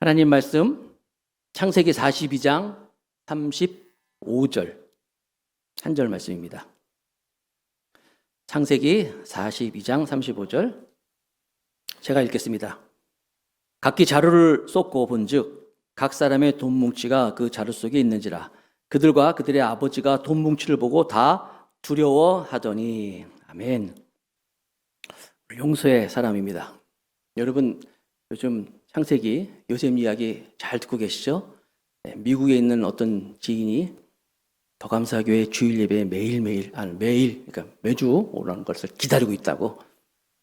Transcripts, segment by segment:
하나님 말씀 창세기 42장 35절 한 절 말씀입니다. 창세기 42장 35절 제가 읽겠습니다. 각기 자루를 쏟고 본즉 각 사람의 돈 뭉치가 그 자루 속에 있는지라 그들과 그들의 아버지가 돈 뭉치를 보고 다 두려워하더니. 아멘. 용서의 사람입니다. 여러분 요즘 창세기 요셉 이야기 잘 듣고 계시죠? 미국에 있는 어떤 지인이 더감사교회 주일 예배에 매일 그러니까 매주 오라는 것을 기다리고 있다고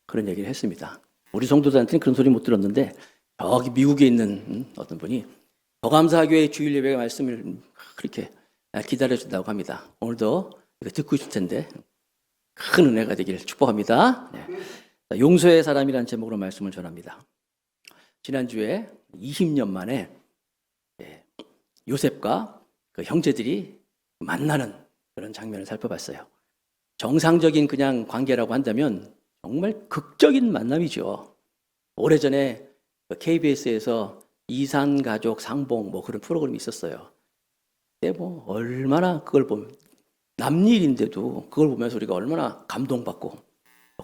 그런 얘기를 했습니다. 우리 성도들한테는 그런 소리 못 들었는데 저기 미국에 있는 어떤 분이 더감사교회 주일 예배 말씀을 그렇게 기다려준다고 합니다. 오늘도 이거 듣고 있을 텐데 큰 은혜가 되기를 축복합니다. 용서의 사람이라는 제목으로 말씀을 전합니다. 지난주에 20년 만에 요셉과 그 형제들이 만나는 그런 장면을 살펴봤어요. 정상적인 그냥 관계라고 한다면 정말 극적인 만남이죠. 오래전에 KBS에서 이산가족 상봉 그런 프로그램이 있었어요. 근데 얼마나 그걸 보면 남일인데도 그걸 보면서 우리가 얼마나 감동받고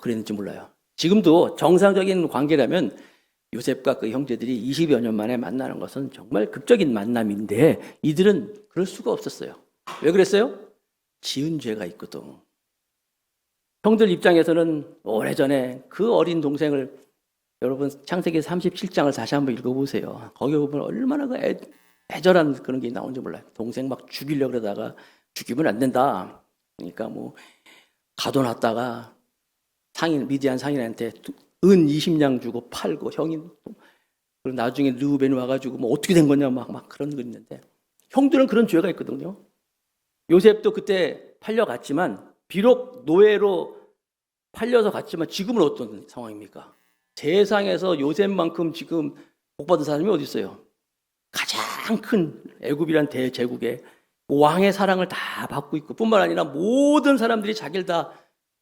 그랬는지 몰라요. 지금도 정상적인 관계라면 요셉과 그 형제들이 20여 년 만에 만나는 것은 정말 극적인 만남인데 이들은 그럴 수가 없었어요. 왜 그랬어요? 지은 죄가 있거든. 형들 입장에서는 오래전에 그 어린 동생을 여러분 창세기 37장을 다시 한번 읽어보세요. 거기 보면 얼마나 그 애절한 그런 게 나온지 몰라요. 동생 막 죽이려고 그러다가 죽이면 안 된다. 그러니까 가둬놨다가 미디안 상인한테 은 20냥 주고 팔고 형이 그리고 나중에 르우벤이 와가지고 어떻게 된 거냐 막 그런 거 있는데 형들은 그런 죄가 있거든요. 요셉도 그때 팔려갔지만 비록 노예로 팔려서 갔지만 지금은 어떤 상황입니까? 세상에서 요셉만큼 지금 복받은 사람이 어디 있어요? 가장 큰 애굽이란 대제국에 왕의 사랑을 다 받고 있고 뿐만 아니라 모든 사람들이 자기를 다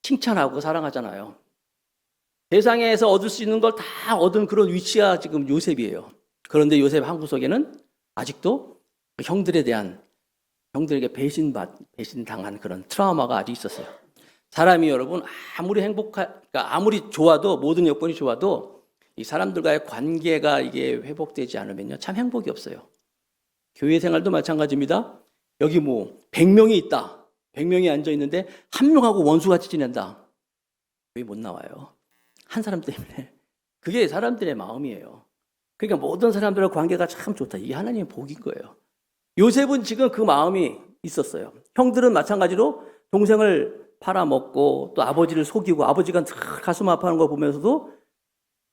칭찬하고 사랑하잖아요. 세상에서 얻을 수 있는 걸 다 얻은 그런 위치가 지금 요셉이에요. 그런데 요셉 한 구석에는 아직도 형들에게 배신당한 그런 트라우마가 아직 있었어요. 사람이 여러분 아무리 좋아도 모든 여건이 좋아도 이 사람들과의 관계가 이게 회복되지 않으면요 참 행복이 없어요. 교회 생활도 마찬가지입니다. 여기 100명이 있다. 100명이 앉아 있는데 한 명하고 원수같이 지낸다. 왜 못 나와요? 한 사람 때문에. 그게 사람들의 마음이에요. 그러니까 모든 사람들과 관계가 참 좋다. 이게 하나님의 복인 거예요. 요셉은 지금 그 마음이 있었어요. 형들은 마찬가지로 동생을 팔아먹고 또 아버지를 속이고 아버지가 가슴 아파하는 거 보면서도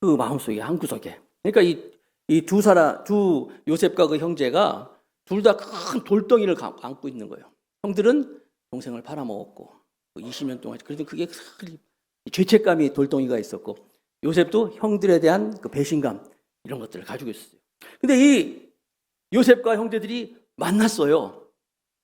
그 마음속에 한구석에. 그러니까 이 두 요셉과 그 형제가 둘 다 큰 돌덩이를 안고 있는 거예요. 형들은 동생을 팔아먹었고 20년 동안 그래도 그게 죄책감이 돌덩이가 있었고 요셉도 형들에 대한 그 배신감 이런 것들을 가지고 있었어요. 근데 이 요셉과 형제들이 만났어요.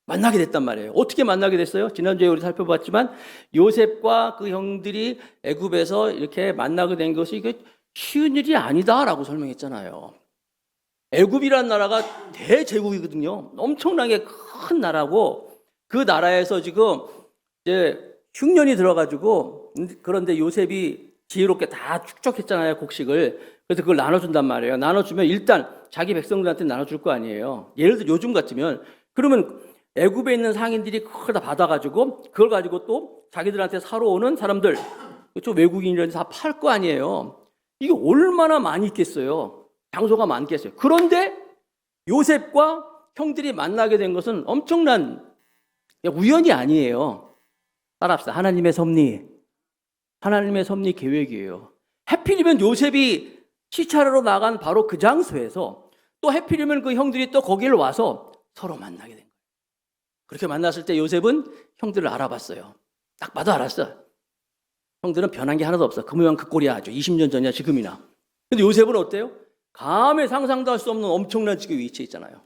만나게 됐단 말이에요. 어떻게 만나게 됐어요? 지난주에 우리 살펴봤지만 요셉과 그 형들이 애굽에서 이렇게 만나게 된 것이 이게 쉬운 일이 아니다라고 설명했잖아요. 애굽이라는 나라가 대제국이거든요. 엄청나게 큰 나라고 그 나라에서 지금 이제 흉년이 들어가지고 그런데 요셉이 지혜롭게 다 축적했잖아요. 곡식을. 그래서 그걸 나눠준단 말이에요. 나눠주면 일단 자기 백성들한테 나눠줄 거 아니에요. 예를 들어 요즘 같으면 그러면 애굽에 있는 상인들이 그걸 다 받아가지고 그걸 가지고 또 자기들한테 사러 오는 사람들 좀 외국인이라든지 다 팔 거 아니에요. 이게 얼마나 많이 있겠어요. 장소가 많겠어요. 그런데 요셉과 형들이 만나게 된 것은 엄청난 우연이 아니에요. 따라합시다. 하나님의 섭리 계획이에요. 하필이면 요셉이 시차로 나간 바로 그 장소에서 또 하필이면 그 형들이 또 거기를 와서 서로 만나게 된 거예요. 그렇게 만났을 때 요셉은 형들을 알아봤어요. 딱 봐도 알았어. 형들은 변한 게 하나도 없어. 그 모양 그 꼴이야. 아주 20년 전이야 지금이나. 근데 요셉은 어때요? 감히 상상도 할 수 없는 엄청난 지금 위치에 있잖아요.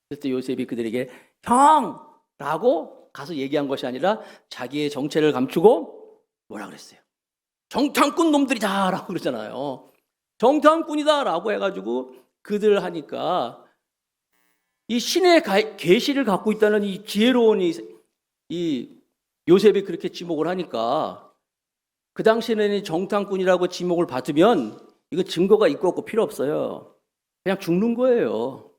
그때 요셉이 그들에게 형라고 가서 얘기한 것이 아니라 자기의 정체를 감추고 뭐라 그랬어요? 정탐꾼 놈들이다 라고 그러잖아요. 정탐꾼이다 라고 해가지고 그들 하니까 이 신의 계시를 갖고 있다는 이 지혜로운 이 요셉이 그렇게 지목을 하니까 그 당시에는 정탐꾼이라고 지목을 받으면 이거 증거가 있고 없고 필요 없어요. 그냥 죽는 거예요.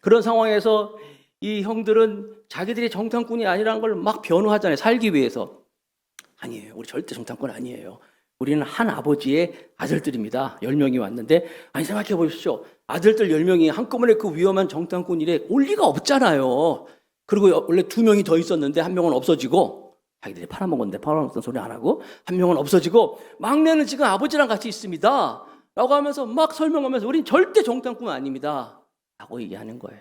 그런 상황에서 이 형들은 자기들이 정탐꾼이 아니라는 걸 막 변호하잖아요. 살기 위해서. 아니에요. 우리 절대 정탐꾼 아니에요. 우리는 한 아버지의 아들들입니다. 10명이 왔는데 아니 생각해 보십시오. 아들들 10명이 한꺼번에 그 위험한 정탐꾼 일에 올 리가 없잖아요. 그리고 원래 2명이 더 있었는데 한 명은 없어지고 자기들이 팔아먹었는데 팔아먹었던 소리 안 하고 한 명은 없어지고 막내는 지금 아버지랑 같이 있습니다. 라고 하면서 막 설명하면서 우린 절대 정탐꾼 아닙니다. 라고 얘기하는 거예요.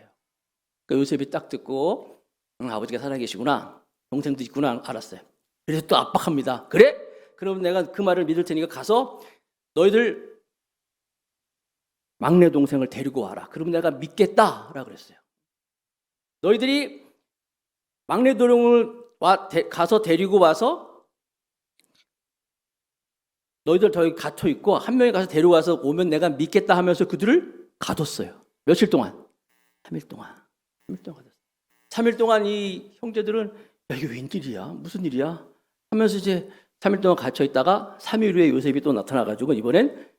그러니까 요셉이 딱 듣고 아버지가 살아계시구나. 동생도 있구나 알았어요. 그래서 또 압박합니다. 그래? 그럼 내가 그 말을 믿을 테니까 가서 너희들 막내 동생을 데리고 와라. 그럼 내가 믿겠다라고 그랬어요. 너희들이 막내 동생을 가서 데리고 와서 너희들 저기 갇혀 있고 한 명이 가서 데려와서 오면 내가 믿겠다 하면서 그들을 가뒀어요. 며칠 동안? 3일 동안. 3일 동안 가뒀어요. 3일 동안 이 형제들은 야 이게 웬일이야? 무슨 일이야? 하면서 이제 3일 동안 갇혀 있다가 3일 후에 요셉이 또 나타나가지고 이번엔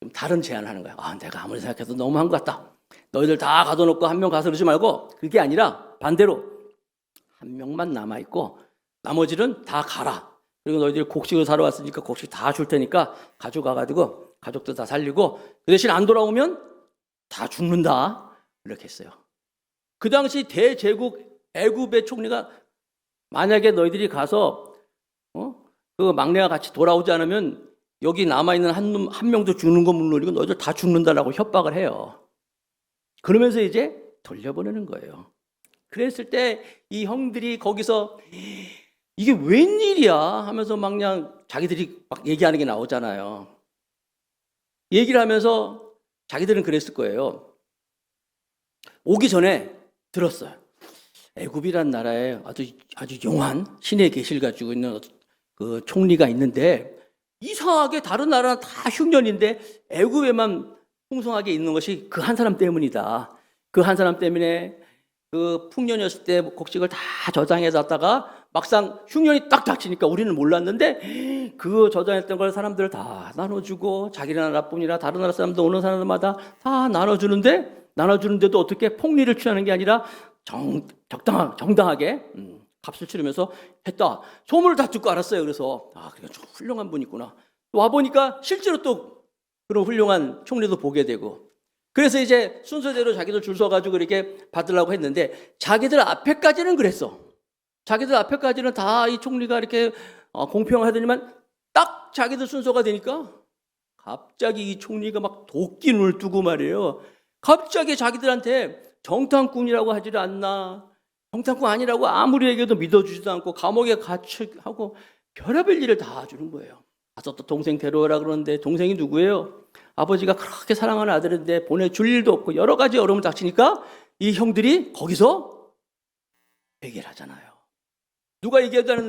좀 다른 제안을 하는 거야. 아, 내가 아무리 생각해도 너무한 것 같다. 너희들 다 가둬놓고 한 명 가서 그러지 말고 그게 아니라 반대로 한 명만 남아있고 나머지는 다 가라. 그리고 너희들이 곡식을 사러 왔으니까 곡식 다 줄 테니까 가져가가지고 가족들 다 살리고 그 대신 안 돌아오면 다 죽는다. 이렇게 했어요. 그 당시 대제국 애굽의 총리가 만약에 너희들이 가서 그 막내와 같이 돌아오지 않으면 여기 남아있는 한 명도 죽는 건 물론이고 너희들 다 죽는다라고 협박을 해요. 그러면서 이제 돌려보내는 거예요. 그랬을 때 이 형들이 거기서 이게 웬일이야 하면서 막 그냥 자기들이 막 얘기하는 게 나오잖아요. 얘기를 하면서 자기들은 그랬을 거예요. 오기 전에 들었어요. 애굽이란 나라에 아주 용한 신의 계시를 가지고 있는 그 총리가 있는데 이상하게 다른 나라는 다 흉년인데 애굽에만 풍성하게 있는 것이 그 한 사람 때문이다. 그 한 사람 때문에 그 풍년이었을 때 곡식을 다 저장해 놨다가 막상 흉년이 딱 닥치니까 우리는 몰랐는데 그 저장했던 걸 사람들 다 나눠주고 자기 나라뿐이라 다른 나라 사람도 오는 사람마다 다 나눠주는데도 어떻게 폭리를 취하는 게 아니라 정당하게 값을 치르면서 했다. 소문을 다 듣고 알았어요. 그래서 그러니까 좀 훌륭한 분이 있구나. 와보니까 실제로 또 그런 훌륭한 총리도 보게 되고 그래서 이제 순서대로 자기들 줄 서가지고 이렇게 받으려고 했는데 자기들 앞에까지는 그랬어. 자기들 앞에까지는 다 이 총리가 이렇게 공평하더니만 딱 자기들 순서가 되니까 갑자기 이 총리가 막 도끼 눈을 뜨고 말이에요. 갑자기 자기들한테 정탐꾼이라고 하지를 않나. 정탐꾼 아니라고 아무리 얘기해도 믿어주지도 않고 감옥에 갇히고 별의별 일을 다 주는 거예요. 가서 또 동생 데려오라 그러는데 동생이 누구예요? 아버지가 그렇게 사랑하는 아들인데 보내줄 일도 없고 여러 가지 어려움을 닥치니까 이 형들이 거기서 얘기를 하잖아요. 누가 얘기도 안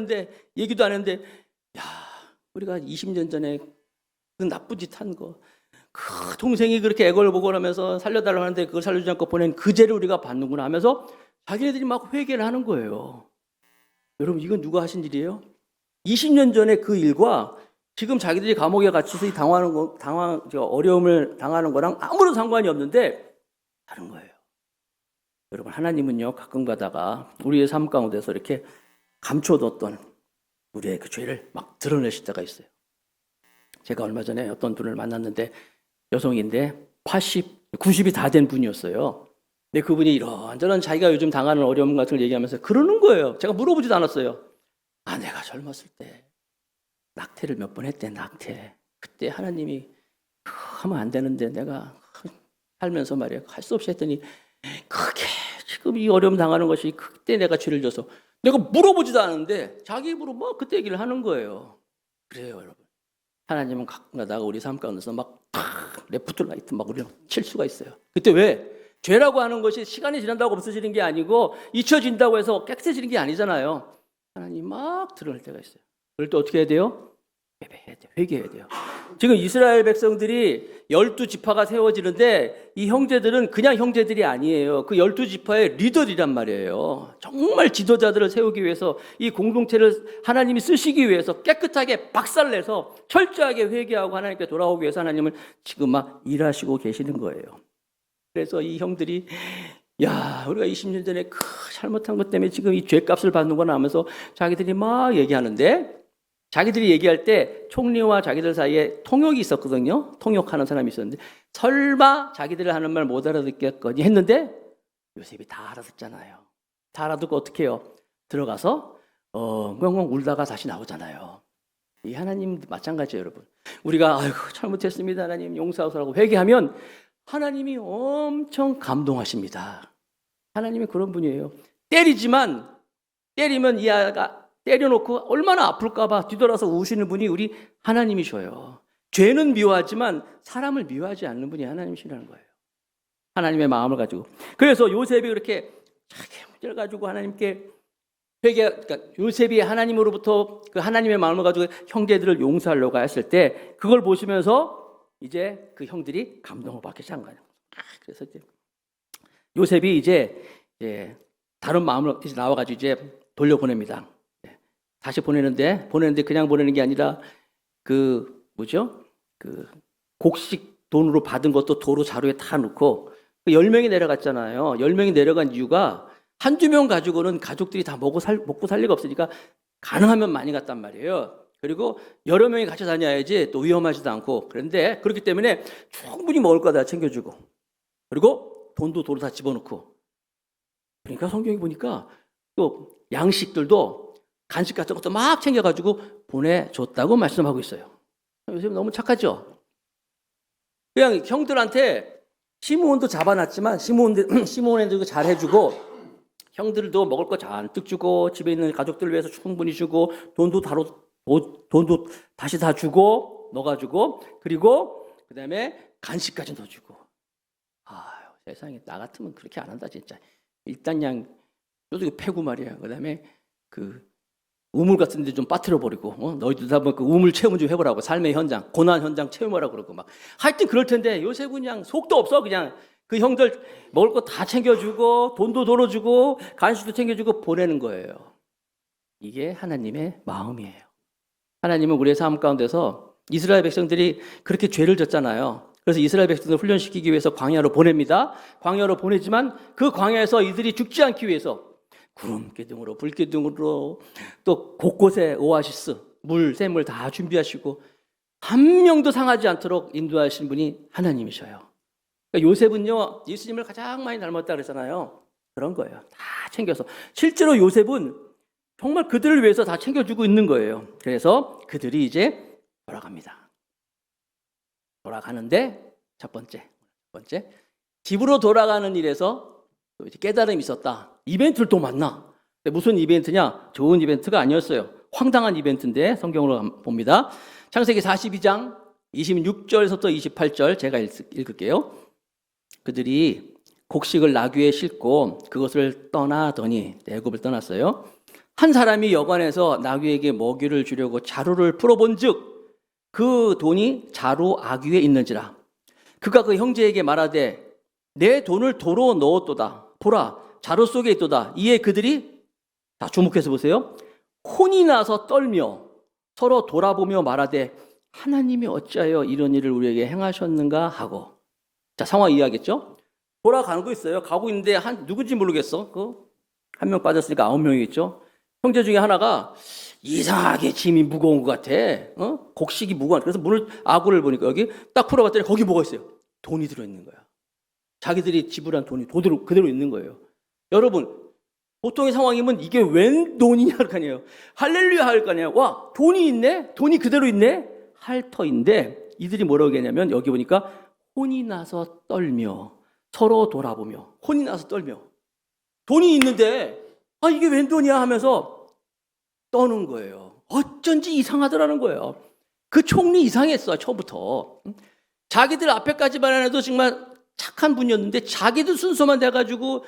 했는데 야 우리가 20년 전에 그 나쁜 짓 한 거 그 동생이 그렇게 애걸 보고 하면서 살려달라고 하는데 그걸 살려주지 않고 보낸 그 죄를 우리가 받는구나 하면서 자기네들이 막 회개를 하는 거예요. 여러분 이건 누가 하신 일이에요? 20년 전에 그 일과 지금 자기들이 감옥에 갇혀서 어려움을 당하는 거랑 아무런 상관이 없는데 다른 거예요. 여러분 하나님은요 가끔 가다가 우리의 삶 가운데서 이렇게 감춰뒀던 우리의 그 죄를 막 드러내실 때가 있어요. 제가 얼마 전에 어떤 분을 만났는데 여성인데 90이 다 된 분이었어요. 근데 그분이 이런저런 자기가 요즘 당하는 어려움 같은 걸 얘기하면서 그러는 거예요. 제가 물어보지도 않았어요. 내가 젊었을 때 낙태를 몇 번 했대. 낙태. 그때 하나님이 하면 안 되는데 내가 살면서 말이야 할 수 없이 했더니 그게 지금 이 어려움 당하는 것이 그때 내가 죄를 져서 내가 물어보지도 않았는데 자기 입으로 뭐 그때 얘기를 하는 거예요. 그래요 여러분. 하나님은 가끔가다가 우리 삶 가운데서 막 레프트 라이트 막 우리를 칠 수가 있어요. 그때 왜? 죄라고 하는 것이 시간이 지난다고 없어지는 게 아니고 잊혀진다고 해서 깨끗해지는 게 아니잖아요. 하나님 막 드러낼 때가 있어요. 그럴 때 어떻게 해야 돼요? 예배해야 돼요. 회개해야 돼요. 지금 이스라엘 백성들이 12지파가 세워지는데 이 형제들은 그냥 형제들이 아니에요. 그 12지파의 리더들이란 말이에요. 정말 지도자들을 세우기 위해서 이 공동체를 하나님이 쓰시기 위해서 깨끗하게 박살내서 철저하게 회개하고 하나님께 돌아오기 위해서 하나님은 지금 막 일하시고 계시는 거예요. 그래서 이 형들이 야, 우리가 20년 전에 그 잘못한 것 때문에 지금 이 죄값을 받는구나 하면서 자기들이 막 얘기하는데, 자기들이 얘기할 때 총리와 자기들 사이에 통역이 있었거든요. 통역하는 사람이 있었는데 설마 자기들이 하는 말 못 알아듣겠거니 했는데 요셉이 다 알아듣잖아요. 다 알아듣고 어떻게 해요? 들어가서 엉엉 울다가 다시 나오잖아요. 이 하나님 마찬가지예요, 여러분. 우리가 아이고 잘못했습니다, 하나님 용서하소서라고 회개하면 하나님이 엄청 감동하십니다. 하나님이 그런 분이에요. 때리면 이 아이가 때려놓고 얼마나 아플까봐 뒤돌아서 우시는 분이 우리 하나님이셔요. 죄는 미워하지만 사람을 미워하지 않는 분이 하나님이시라는 거예요. 하나님의 마음을 가지고. 그래서 요셉이 그렇게 자기 문제를 가지고 하나님께 그러니까 요셉이 하나님으로부터 그 하나님의 마음을 가지고 형제들을 용서하려고 했을 때 그걸 보시면서 이제 그 형들이 감동을 받기 시작한 거예요. 그래서 이제 요셉이 이제 다른 마음으로 이제 나와가지고 이제 돌려보냅니다. 다시 보내는데 그냥 보내는 게 아니라 그 곡식 돈으로 받은 것도 도로 자루에 다 넣고 10명이 내려갔잖아요. 10명이 내려간 이유가 한두 명 가지고는 가족들이 다 먹고 살 리가 없으니까 가능하면 많이 갔단 말이에요. 그리고 여러 명이 같이 다녀야지 또 위험하지도 않고. 그런데 그렇기 때문에 충분히 먹을 거 다 챙겨주고 그리고 돈도 도로 다 집어넣고. 그러니까 성경에 보니까 또 양식들도 간식 같은 것도 막 챙겨가지고 보내줬다고 말씀하고 있어요. 요셉 너무 착하죠? 그냥 형들한테 시므온도 잡아놨지만 시므온에도 잘해주고 형들도 먹을 거 잔뜩 주고 집에 있는 가족들을 위해서 충분히 주고 돈도 다시 다 주고 넣어가지고 그리고 그 다음에 간식까지 넣어주고. 세상에 나 같으면 그렇게 안 한다 진짜. 일단 그냥 요새 패고 말이야. 그 다음에 그 우물 같은 데 좀 빠뜨려 버리고 너희들 한번 그 우물 체험 좀 해보라고. 삶의 현장, 고난 현장 체험하라고 그러고 막. 하여튼 그럴 텐데 요셉은 그냥 속도 없어. 그냥 그 형들 먹을 거 다 챙겨주고 돈도 돌어주고 간식도 챙겨주고 보내는 거예요. 이게 하나님의 마음이에요. 하나님은 우리의 삶 가운데서 이스라엘 백성들이 그렇게 죄를 졌잖아요. 그래서 이스라엘 백성들을 훈련시키기 위해서 광야로 보냅니다. 광야로 보내지만 그 광야에서 이들이 죽지 않기 위해서 구름 기둥으로 불 기둥으로 또 곳곳에 오아시스 샘물 다 준비하시고 한 명도 상하지 않도록 인도하신 분이 하나님이셔요. 그러니까 요셉은요 예수님을 가장 많이 닮았다 그랬잖아요. 그런 거예요. 다 챙겨서. 실제로 요셉은 정말 그들을 위해서 다 챙겨주고 있는 거예요. 그래서 그들이 이제 돌아갑니다. 돌아가는데 첫 번째 집으로 돌아가는 일에서 또 이제 깨달음이 있었다. 이벤트를 또 만나. 무슨 이벤트냐? 좋은 이벤트가 아니었어요. 황당한 이벤트인데 성경으로 봅니다. 창세기 42장 26절에서부터 28절 제가 읽을게요. 그들이 곡식을 나귀에 싣고 그것을 떠나더니 애굽을 떠났어요. 한 사람이 여관에서 나귀에게 먹이를 주려고 자루를 풀어본즉 그 돈이 자루 아귀에 있는지라. 그가 그 형제에게 말하되 내 돈을 도로 넣었도다. 보라 자루 속에 있도다. 이에 그들이 다 주목해서 보세요. 혼이 나서 떨며 서로 돌아보며 말하되 하나님이 어찌하여 이런 일을 우리에게 행하셨는가 하고. 자, 상황 이해하겠죠? 돌아가는 거 있어요. 가고 있는데 누군지 모르겠어. 한 명 빠졌으니까 9명이겠죠. 형제 중에 하나가 이상하게 짐이 무거운 것 같아. 곡식이 무거워. 그래서 아구를 보니까 여기 딱 풀어봤더니 거기 뭐가 있어요? 돈이 들어있는 거야. 자기들이 지불한 돈이 그대로 있는 거예요. 여러분, 보통의 상황이면 이게 웬 돈이냐 할 거 아니에요. 할렐루야 할 거 아니에요. 와, 돈이 있네? 돈이 그대로 있네? 할 터인데 이들이 뭐라고 했냐면 여기 보니까 혼이 나서 떨며 서로 돌아보며 혼이 나서 떨며 돈이 있는데 이게 웬 돈이야 하면서 떠는 거예요. 어쩐지 이상하더라는 거예요. 그 총리 이상했어 처음부터. 자기들 앞에까지만 해도 정말 착한 분이었는데 자기들 순서만 돼가지고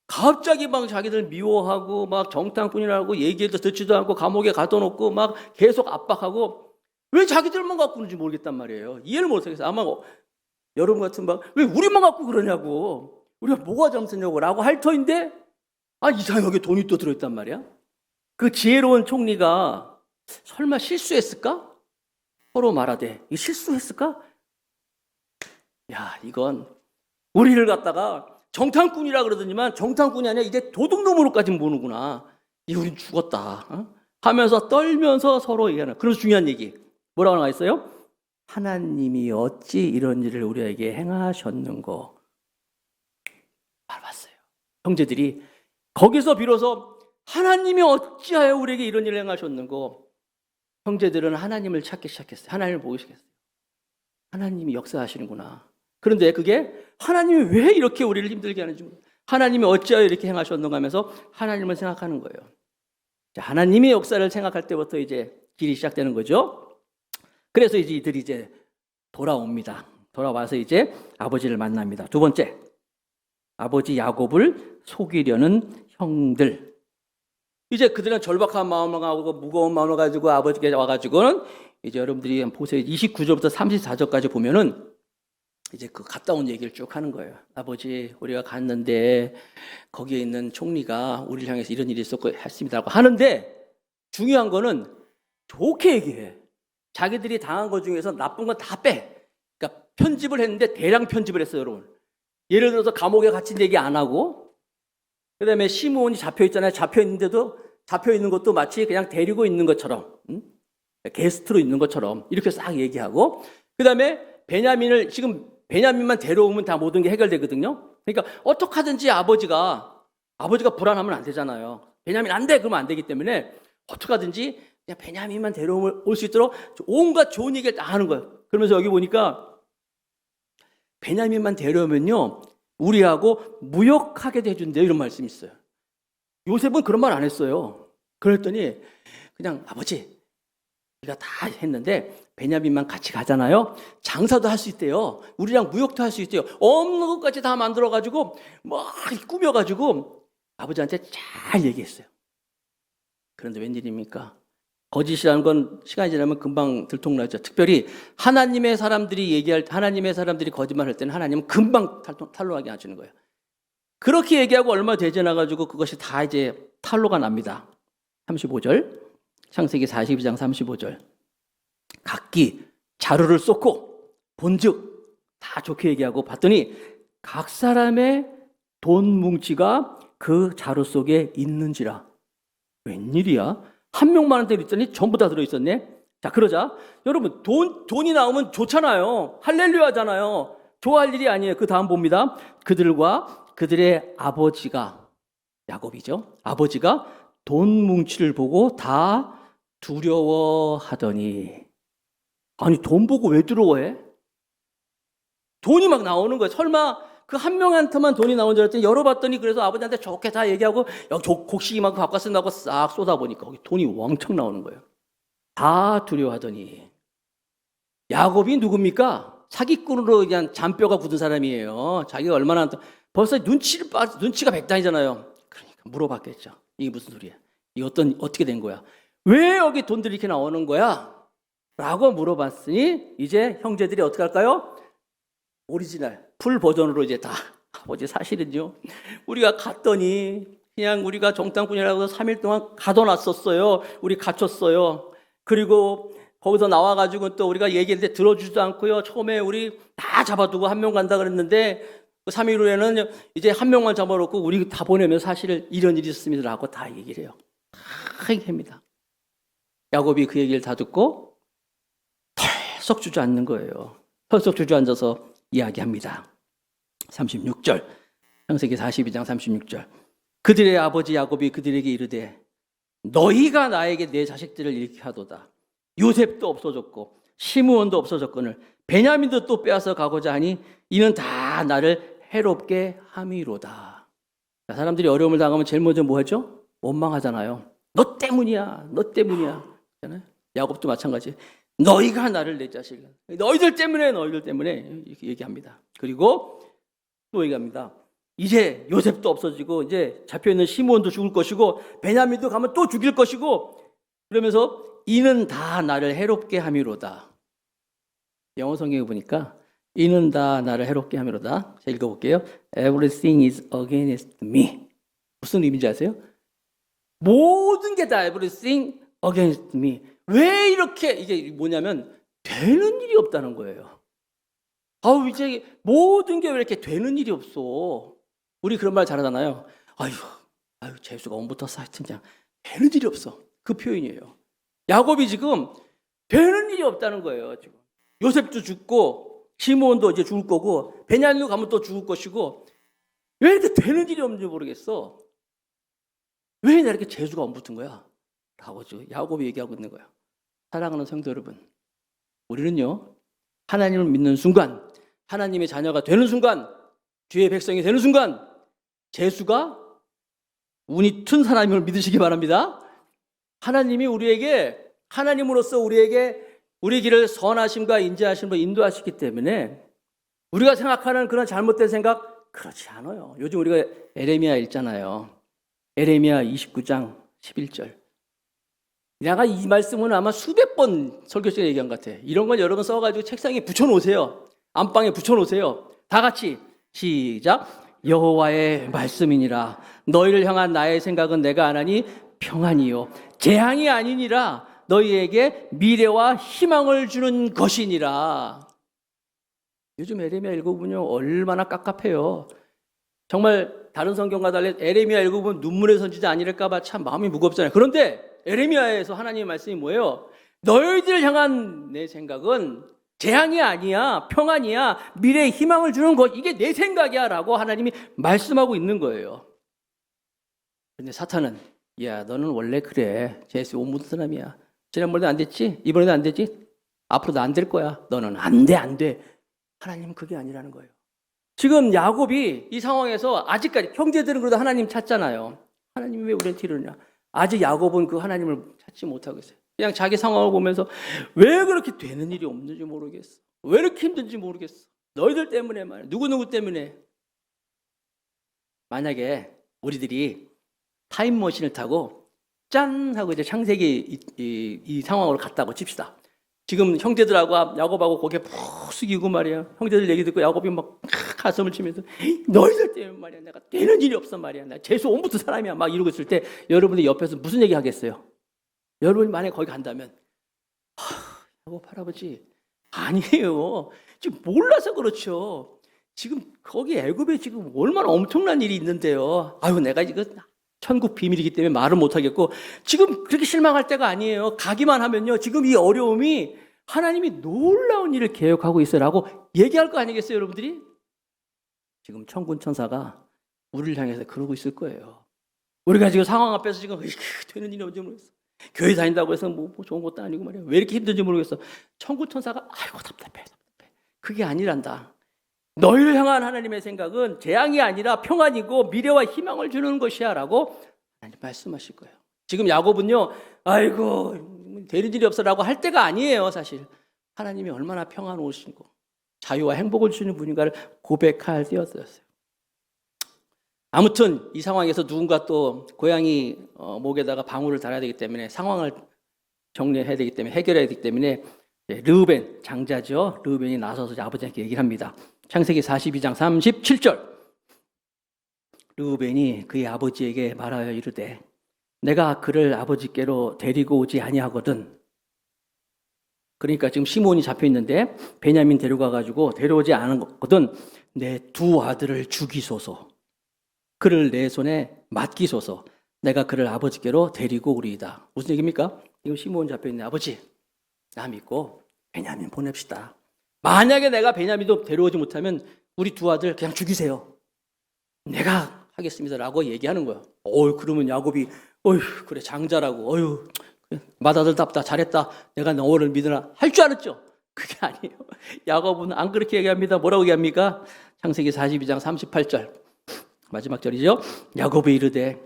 갑자기 막 자기들 미워하고 막 정탐꾼이라고 얘기해도 듣지도 않고 감옥에 가둬놓고 막 계속 압박하고 왜 자기들만 갖고 그런지 모르겠단 말이에요. 이해를 못하겠어요. 아마 여러분 같은 왜 우리만 갖고 그러냐고, 우리가 뭐가 잘못했냐고 라고 할 터인데 이상하게 돈이 또 들어있단 말이야. 그 지혜로운 총리가 설마 실수했을까? 서로 말하되 이 실수했을까? 야, 이건 우리를 갖다가 정탐꾼이라 그러더니만 정탐꾼이 아니라 이제 도둑놈으로까지 보는구나. 이 우린 죽었다. 하면서 떨면서 서로 얘기하는. 그래서 중요한 얘기 뭐라고 나와 있어요? 하나님이 어찌 이런 일을 우리에게 행하셨는고. 밟았어요. 형제들이 거기서 비로소 하나님이 어찌하여 우리에게 이런 일을 행하셨는고. 형제들은 하나님을 찾기 시작했어요. 하나님을 보기 시작했어요. 하나님이 역사하시는구나. 그런데 그게 하나님이 왜 이렇게 우리를 힘들게 하는지, 하나님이 어찌하여 이렇게 행하셨는가 하면서 하나님을 생각하는 거예요. 자, 하나님의 역사를 생각할 때부터 이제 길이 시작되는 거죠. 그래서 이제 이들이 이제 돌아옵니다. 돌아와서 이제 아버지를 만납니다. 두 번째, 아버지 야곱을 속이려는 형들. 이제 그들은 절박한 마음을 가지고 무거운 마음을 가지고 아버지께 와가지고는 이제 여러분들이 보세요. 29절부터 34절까지 보면은 이제 그 갔다 온 얘기를 쭉 하는 거예요. 아버지, 우리가 갔는데 거기에 있는 총리가 우리를 향해서 이런 일이 있었고 했습니다라고 하는데, 중요한 거는 좋게 얘기해. 자기들이 당한 것 중에서 나쁜 건 다 빼. 그러니까 편집을 했는데 대량 편집을 했어요, 여러분. 예를 들어서 감옥에 갇힌 얘기 안 하고, 그다음에 시므온이 잡혀 있잖아요. 잡혀 있는데도 잡혀 있는 것도 마치 그냥 데리고 있는 것처럼, 게스트로 있는 것처럼 이렇게 싹 얘기하고, 그다음에 베냐민만 데려오면 다 모든 게 해결되거든요. 그러니까 어떻게 하든지 아버지가 불안하면 안 되잖아요. 베냐민 안 돼! 그러면 안 되기 때문에 어떻게 하든지 그냥 베냐민만 데려올 수 있도록 온갖 좋은 얘기를 다 하는 거예요. 그러면서 여기 보니까 베냐민만 데려오면요, 우리하고 무역하게 해준대요. 이런 말씀이 있어요. 요셉은 그런 말 안 했어요. 그랬더니 그냥 아버지, 우리가 다 했는데 베냐민만 같이 가잖아요. 장사도 할 수 있대요. 우리랑 무역도 할 수 있대요. 없는 것까지 다 만들어가지고 막 꾸며가지고 아버지한테 잘 얘기했어요. 그런데 웬일입니까? 거짓이라는 건 시간이 지나면 금방 들통나죠. 특별히 하나님의 사람들이 거짓말할 때는 하나님은 금방 탄로하게 하시는 거예요. 그렇게 얘기하고 얼마 되지 않아가지고 그것이 다 이제 탄로가 납니다. 35절, 창세기 42장 35절. 각기 자루를 쏟고 본즉, 다 좋게 얘기하고 봤더니 각 사람의 돈 뭉치가 그 자루 속에 있는지라. 웬일이야? 한 명만 한테 있더니 전부 다 들어있었네. 자, 그러자 여러분, 돈이 나오면 좋잖아요. 할렐루야잖아요. 좋아할 일이 아니에요. 그 다음 봅니다. 그들과 그들의 아버지가, 야곱이죠, 아버지가 돈 뭉치를 보고 다 두려워하더니. 아니, 돈 보고 왜 두려워해? 돈이 막 나오는 거예요. 설마 그 한 명한테만 돈이 나온 줄 알았더니 열어봤더니, 그래서 아버지한테 좋게 다 얘기하고 곡식이만큼 갖고 쓴다고 싹 쏟아보니까 거기 돈이 왕창 나오는 거예요. 다 두려워하더니. 야곱이 누굽니까? 사기꾼으로 그냥 잔뼈가 굳은 사람이에요. 자기가 얼마나, 벌써 눈치가 백단이잖아요. 그러니까 물어봤겠죠. 이게 무슨 소리야? 이게 어떻게 된 거야? 왜 여기 돈들이 이렇게 나오는 거야? 라고 물어봤으니 이제 형제들이 어떻게 할까요? 오리지널 풀 버전으로 이제 다, 아버지 사실은요, 우리가 갔더니 그냥 우리가 정탐꾼이라고 해서 3일 동안 가둬놨었어요. 우리 갇혔어요. 그리고 거기서 나와가지고 또 우리가 얘기했는데 들어주지도 않고요. 처음에 우리 다 잡아두고 한 명 간다 그랬는데 3일 후에는 이제 한 명만 잡아놓고 우리 다 보내면 사실 이런 일이 있었습니다 라고 다 얘기를 해요. 다 얘기합니다. 야곱이 그 얘기를 다 듣고 털썩 주저앉는 거예요. 털썩 주저앉아서 이야기합니다. 36절, 창세기 42장 36절. 그들의 아버지 야곱이 그들에게 이르되 너희가 나에게 내 자식들을 잃게 하도다. 요셉도 없어졌고 시므온도 없어졌거늘 베냐민도 또 빼앗아 가고자 하니 이는 다 나를 해롭게 함이로다. 사람들이 어려움을 당하면 제일 먼저 뭐 하죠? 원망하잖아요. 너 때문이야. 야곱도 마찬가지. 너희가 나를 내 자식, 너희들 때문에 이렇게 얘기합니다. 그리고 또 얘기합니다. 이제 요셉도 없어지고 이제 잡혀있는 시므온도 죽을 것이고 베냐민도 가면 또 죽일 것이고, 그러면서 이는 다 나를 해롭게 함이로다. 영어 성경에 보니까 이는 다 나를 해롭게 함이로다. 제가 읽어볼게요. Everything is against me. 무슨 의미인지 아세요? 모든 게 다 everything against me. 왜 이렇게 이게 뭐냐면 되는 일이 없다는 거예요. 아우 이제 모든 게 왜 이렇게 되는 일이 없어. 우리 그런 말 잘하잖아요. 아유 재수가 오늘부터 하여튼 되는 일이 없어. 그 표현이에요. 야곱이 지금 되는 일이 없다는 거예요. 지금 요셉도 죽고 시므온도 이제 죽을 거고 베냐민도 가면 또 죽을 것이고 왜 이렇게 되는 일이 없는지 모르겠어. 왜 나 이렇게 재수가 안 붙은 거야? 라고 야곱이 얘기하고 있는 거야. 사랑하는 성도 여러분, 우리는요 하나님을 믿는 순간, 하나님의 자녀가 되는 순간, 주의 백성이 되는 순간 재수가 운이 튼 하나님을 믿으시기 바랍니다. 하나님이 우리에게 하나님으로서 우리에게 우리 길을 선하심과 인자하심으로 인도하시기 때문에 우리가 생각하는 그런 잘못된 생각 그렇지 않아요. 요즘 우리가 에레미야 읽잖아요. 에레미야 29장 11절. 내가 이 말씀은 아마 수백 번 설교 시간에 얘기한 것 같아. 이런 건 여러분 써가지고 책상에 붙여놓으세요. 안방에 붙여놓으세요. 다 같이 시작. 여호와의 말씀이니라. 너희를 향한 나의 생각은 내가 안 하니 평안이요 재앙이 아니니라. 너희에게 미래와 희망을 주는 것이니라. 요즘 에레미야 읽어보면 얼마나 깝깝해요. 정말 다른 성경과 달리 에레미야 읽어보면 눈물의 선지자 아니랄까 봐 참 마음이 무겁잖아요. 그런데 에레미야에서 하나님의 말씀이 뭐예요? 너희들을 향한 내 생각은 재앙이 아니야, 평안이야, 미래의 희망을 주는 것, 이게 내 생각이야 라고 하나님이 말씀하고 있는 거예요. 그런데 사탄은 야 너는 원래 그래, 재수 못 묻은 사람이야. 지난번에도 안 됐지? 이번에도 안 되지? 앞으로도 안 될 거야. 너는 안 돼. 하나님은 그게 아니라는 거예요. 지금 야곱이 이 상황에서 아직까지 형제들은 그래도 하나님 찾잖아요. 하나님이 왜 우리한테 이러냐? 아직 야곱은 그 하나님을 찾지 못하고 있어요. 그냥 자기 상황을 보면서 왜 그렇게 되는 일이 없는지 모르겠어. 왜 이렇게 힘든지 모르겠어. 너희들 때문에 말이야. 누구누구 때문에. 만약에 우리들이 타임머신을 타고 짠 하고 이제 창세기 이 상황으로 갔다고 칩시다. 지금 형제들하고 야곱하고 고개 푹 숙이고 말이야. 형제들 얘기 듣고 야곱이 막 가슴을 치면서 너희들 때문에 말이야. 내가 되는 일이 없어 말이야. 나 재수 온부터 사람이야. 막 이러고 있을 때 여러분이 옆에서 무슨 얘기 하겠어요? 여러분이 만약에 거기 간다면 야곱 할아버지 아니에요. 지금 몰라서 그렇죠. 지금 거기 애굽에 지금 얼마나 엄청난 일이 있는데요. 아유 내가 이거 천국 비밀이기 때문에 말을 못하겠고 지금 그렇게 실망할 때가 아니에요. 가기만 하면요. 지금 이 어려움이 하나님이 놀라운 일을 계획하고 있어라고 얘기할 거 아니겠어요, 여러분들이? 지금 천군 천사가 우리를 향해서 그러고 있을 거예요. 우리가 지금 상황 앞에서 지금 되는 일이 뭔지 모르겠어. 교회 다닌다고 해서 뭐 좋은 것도 아니고 말이야. 왜 이렇게 힘든지 모르겠어. 천군 천사가 아이고 답답해. 그게 아니란다. 너희를 향한 하나님의 생각은 재앙이 아니라 평안이고 미래와 희망을 주는 것이야 라고 하나님 말씀하실 거예요. 지금 야곱은요. 아이고 되는 일이 없어라고 할 때가 아니에요. 사실 하나님이 얼마나 평안오시고 자유와 행복을 주시는 분인가를 고백할 때였어요. 아무튼 이 상황에서 누군가 또 고양이 목에다가 방울을 달아야 되기 때문에 상황을 정리해야 되기 때문에 해결해야 되기 때문에 르우벤 장자죠. 르우벤이 나서서 아버지한테 얘기를 합니다. 창세기 42장 37절. 르우벤이 그의 아버지에게 말하여 이르되 내가 그를 아버지께로 데리고 오지 아니하거든. 그러니까 지금 시몬이 잡혀 있는데 베냐민 데려가가지고 데려오지 않았거든. 내 두 아들을 죽이소서. 그를 내 손에 맡기소서. 내가 그를 아버지께로 데리고 오리이다. 무슨 얘기입니까? 지금 시몬 잡혀 있는 아버지. 나 믿고 베냐민 보냅시다. 만약에 내가 베냐민도 데려오지 못하면 우리 두 아들 그냥 죽이세요. 내가 하겠습니다라고 얘기하는 거예요. 그러면 야곱이 그래 장자라고 맏아들답다 잘했다. 내가 너를 믿으라 할 줄 알았죠. 그게 아니에요. 야곱은 안 그렇게 얘기합니다. 뭐라고 얘기합니까? 창세기 42장 38절 마지막 절이죠. 야곱이 이르되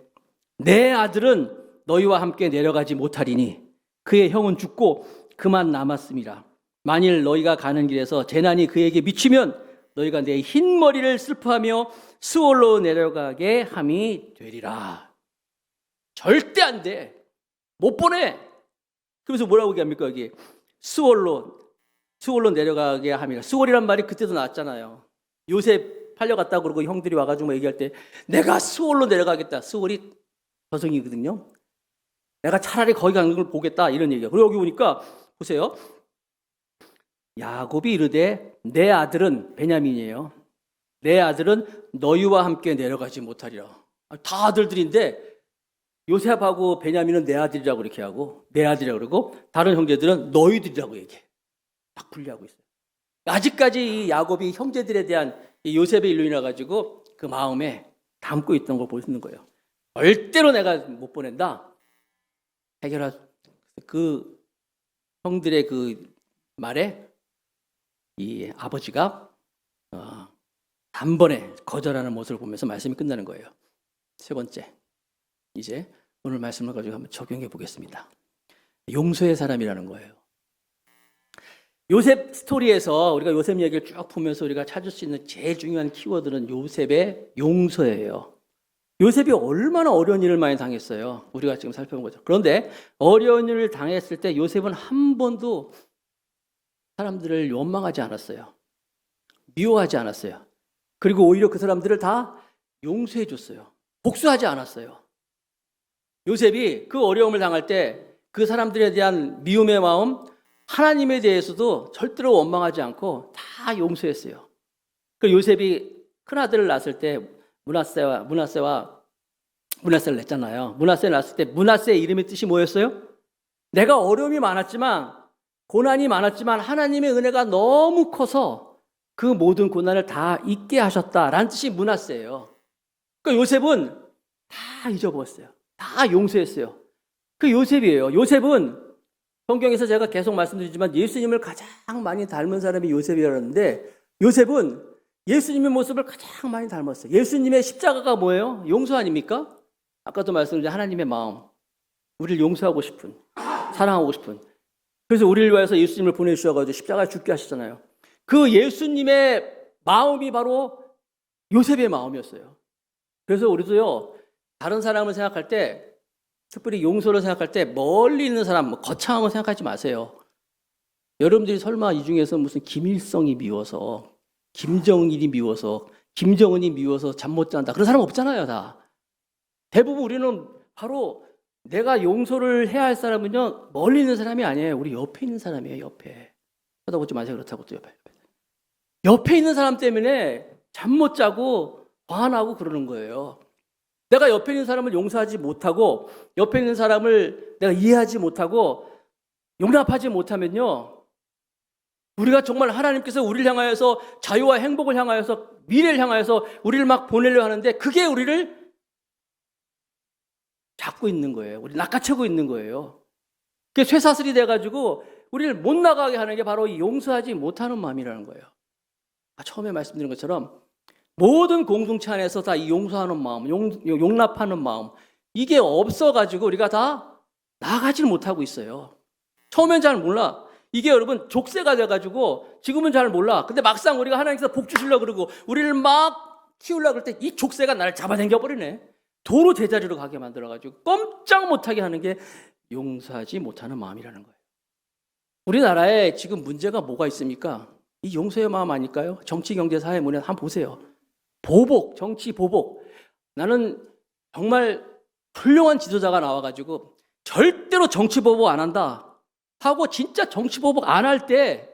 내 아들은 너희와 함께 내려가지 못하리니 그의 형은 죽고 그만 남았음이라. 만일 너희가 가는 길에서 재난이 그에게 미치면 너희가 내 흰 머리를 슬퍼하며 스올로 내려가게 함이 되리라. 절대 안 돼. 못 보내. 그러면서 뭐라고 얘기합니까? 여기 수월로 내려가게 함이라. 수월이란 말이 그때도 나왔잖아요. 요셉 팔려갔다고 그러고 형들이 와가지고 뭐 얘기할 때 내가 수월로 내려가겠다. 수월이 저승이거든요. 내가 차라리 거기 가는 걸 보겠다 이런 얘기야. 그리고 여기 보니까 보세요. 야곱이 이르되 내 아들은 베냐민이에요. 내 아들은 너희와 함께 내려가지 못하리라. 다 아들들인데 요셉하고 베냐민은 내 아들이라고 이렇게 하고 내 아들이라고 그러고 다른 형제들은 너희들이라고 얘기해. 딱 분리하고 있어요. 아직까지 이 야곱이 형제들에 대한 이 요셉의 일로 인해 가지고 그 마음에 담고 있던 걸 보시는 거예요. 절대로 내가 못 보낸다. 해결할 그 형들의 그 말에 이 아버지가 단번에 거절하는 모습을 보면서 말씀이 끝나는 거예요. 세 번째, 이제 오늘 말씀을 가지고 한번 적용해 보겠습니다. 용서의 사람이라는 거예요. 요셉 스토리에서 우리가 요셉 얘기를 쭉 보면서 우리가 찾을 수 있는 제일 중요한 키워드는 요셉의 용서예요. 요셉이 얼마나 어려운 일을 많이 당했어요. 우리가 지금 살펴본 거죠. 그런데 어려운 일을 당했을 때 요셉은 한 번도 사람들을 원망하지 않았어요. 미워하지 않았어요. 그리고 오히려 그 사람들을 다 용서해 줬어요. 복수하지 않았어요. 요셉이 그 어려움을 당할 때 그 사람들에 대한 미움의 마음, 하나님에 대해서도 절대로 원망하지 않고 다 용서했어요. 그 요셉이 큰아들을 낳았을 때 므낫세를 냈잖아요. 므낫세를 낳았을 때 므낫세의 이름의 뜻이 뭐였어요? 내가 어려움이 많았지만 고난이 많았지만 하나님의 은혜가 너무 커서 그 모든 고난을 다 잊게 하셨다라는 뜻이 므낫세예요. 그러니까 요셉은 다 잊어버렸어요. 다 용서했어요. 그 요셉이에요. 요셉은 성경에서 제가 계속 말씀드리지만 예수님을 가장 많이 닮은 사람이 요셉이라는데 요셉은 예수님의 모습을 가장 많이 닮았어요. 예수님의 십자가가 뭐예요? 용서 아닙니까? 아까도 말씀드린 하나님의 마음, 우리를 용서하고 싶은, 사랑하고 싶은. 그래서 우리를 위해서 예수님을 보내주셔가지고 십자가에 죽게 하시잖아요. 그 예수님의 마음이 바로 요셉의 마음이었어요. 그래서 우리도요, 다른 사람을 생각할 때, 특별히 용서를 생각할 때 멀리 있는 사람, 거창한 거 생각하지 마세요. 여러분들이 설마 이 중에서 무슨 김일성이 미워서, 김정일이 미워서, 김정은이 미워서 잠 못 잔다 그런 사람 없잖아요, 다. 대부분 우리는 바로 내가 용서를 해야 할 사람은요, 멀리 있는 사람이 아니에요. 우리 옆에 있는 사람이에요, 옆에. 쳐다보지 마세요, 그렇다고 또 옆에. 옆에 있는 사람 때문에 잠 못 자고 화나고 그러는 거예요. 내가 옆에 있는 사람을 용서하지 못하고 옆에 있는 사람을 내가 이해하지 못하고 용납하지 못하면요, 우리가 정말 하나님께서 우리를 향하여서 자유와 행복을 향하여서 미래를 향하여서 우리를 막 보내려 하는데 그게 우리를 잡고 있는 거예요. 우리 낚아채고 있는 거예요. 그게 쇠사슬이 돼가지고 우리를 못 나가게 하는 게 바로 이 용서하지 못하는 마음이라는 거예요. 처음에 말씀드린 것처럼 모든 공동체 안에서 다 이 용서하는 마음, 용납하는 마음, 이게 없어가지고 우리가 다 나가지를 못하고 있어요. 처음엔 잘 몰라. 이게 여러분 족쇄가 돼가지고 지금은 잘 몰라. 근데 막상 우리가 하나님께서 복 주시려고 그러고 우리를 막 키우려고 할 때 이 족쇄가 나를 잡아당겨버리네. 도로 제자리로 가게 만들어가지고 꼼짝 못하게 하는 게 용서하지 못하는 마음이라는 거예요. 우리나라에 지금 문제가 뭐가 있습니까? 이 용서의 마음 아닐까요? 정치, 경제, 사회, 문화 한번 보세요. 보복, 정치 보복. 나는 정말 훌륭한 지도자가 나와가지고 절대로 정치 보복 안 한다 하고 진짜 정치 보복 안 할 때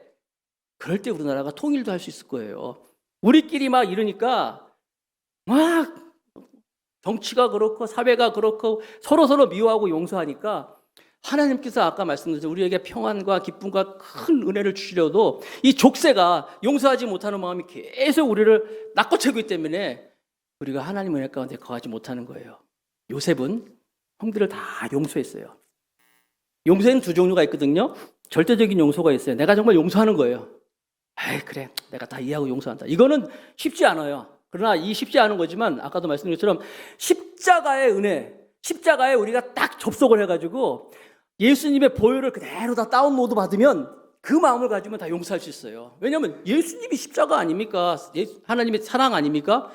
그럴 때 우리나라가 통일도 할 수 있을 거예요. 우리끼리 막 이러니까 막 정치가 그렇고 사회가 그렇고 서로 미워하고 용서하니까 하나님께서 아까 말씀드린 우리에게 평안과 기쁨과 큰 은혜를 주시려도 이 족쇄가 용서하지 못하는 마음이 계속 우리를 낚아채고 있기 때문에 우리가 하나님 은혜 가운데 거하지 못하는 거예요. 요셉은 형들을 다 용서했어요. 용서에는 두 종류가 있거든요. 절대적인 용서가 있어요. 내가 정말 용서하는 거예요. 에이 그래 내가 다 이해하고 용서한다. 이거는 쉽지 않아요. 그러나 이 쉽지 않은 거지만 아까도 말씀드린 것처럼 십자가의 은혜, 십자가에 우리가 딱 접속을 해가지고 예수님의 보혈을 그대로 다 다운로드 받으면 그 마음을 가지면 다 용서할 수 있어요. 왜냐하면 예수님이 십자가 아닙니까? 하나님의 사랑 아닙니까?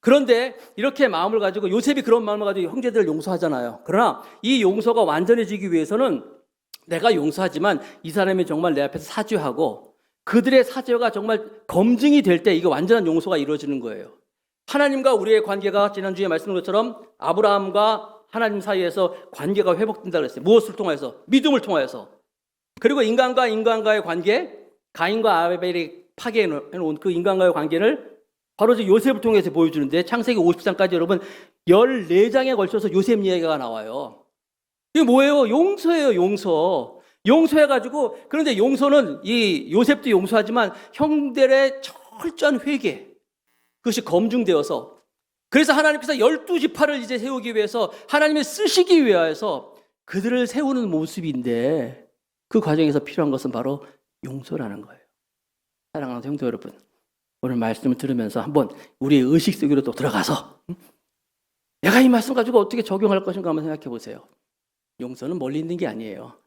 그런데 이렇게 마음을 가지고 요셉이 그런 마음을 가지고 형제들을 용서하잖아요. 그러나 이 용서가 완전해지기 위해서는 내가 용서하지만 이 사람이 정말 내 앞에서 사죄하고 그들의 사죄가 정말 검증이 될 때 이거 완전한 용서가 이루어지는 거예요. 하나님과 우리의 관계가 지난주에 말씀드린 것처럼 아브라함과 하나님 사이에서 관계가 회복된다 그랬어요. 무엇을 통해서? 믿음을 통해서. 그리고 인간과 인간과의 관계, 가인과 아벨이 파괴해놓은 그 인간과의 관계를 바로 이제 요셉을 통해서 보여주는데 창세기 50장까지 여러분 14장에 걸쳐서 요셉 이야기가 나와요. 이게 뭐예요? 용서예요, 용서. 용서해가지고, 그런데 용서는 이 요셉도 용서하지만 형들의 철저한 회개, 그것이 검증되어서, 그래서 하나님께서 12지파를 이제 세우기 위해서 하나님의 쓰시기 위해서 그들을 세우는 모습인데 그 과정에서 필요한 것은 바로 용서라는 거예요. 사랑하는 성도 여러분, 오늘 말씀을 들으면서 한번 우리의 의식 속으로 또 들어가서 내가 이 말씀 가지고 어떻게 적용할 것인가 한번 생각해 보세요. 용서는 멀리 있는 게 아니에요.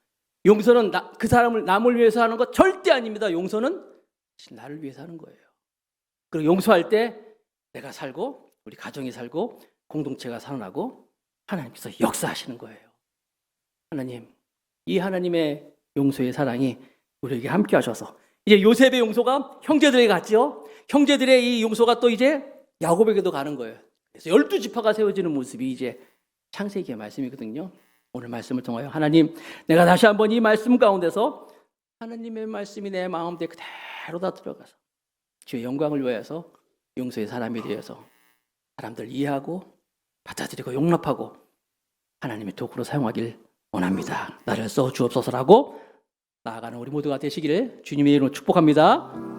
용서는 그 사람을 남을 위해서 하는 것 절대 아닙니다. 용서는 나를 위해서 하는 거예요. 그리고 용서할 때 내가 살고 우리 가정이 살고 공동체가 살아나고 하나님께서 역사하시는 거예요. 하나님, 이 하나님의 용서의 사랑이 우리에게 함께 하셔서 이제 요셉의 용서가 형제들에게 갔지요. 형제들의 이 용서가 또 이제 야곱에게도 가는 거예요. 그래서 12지파가 세워지는 모습이 이제 창세기의 말씀이거든요. 오늘 말씀을 통하여 하나님, 내가 다시 한번 이 말씀 가운데서 하나님의 말씀이 내 마음대로 그대로 다 들어가서 주의 영광을 위하여서 용서의 사람이 되어서 사람들 이해하고 받아들이고 용납하고 하나님의 도구로 사용하길 원합니다. 나를 써 주옵소서라고 나아가는 우리 모두가 되시기를 주님의 이름으로 축복합니다.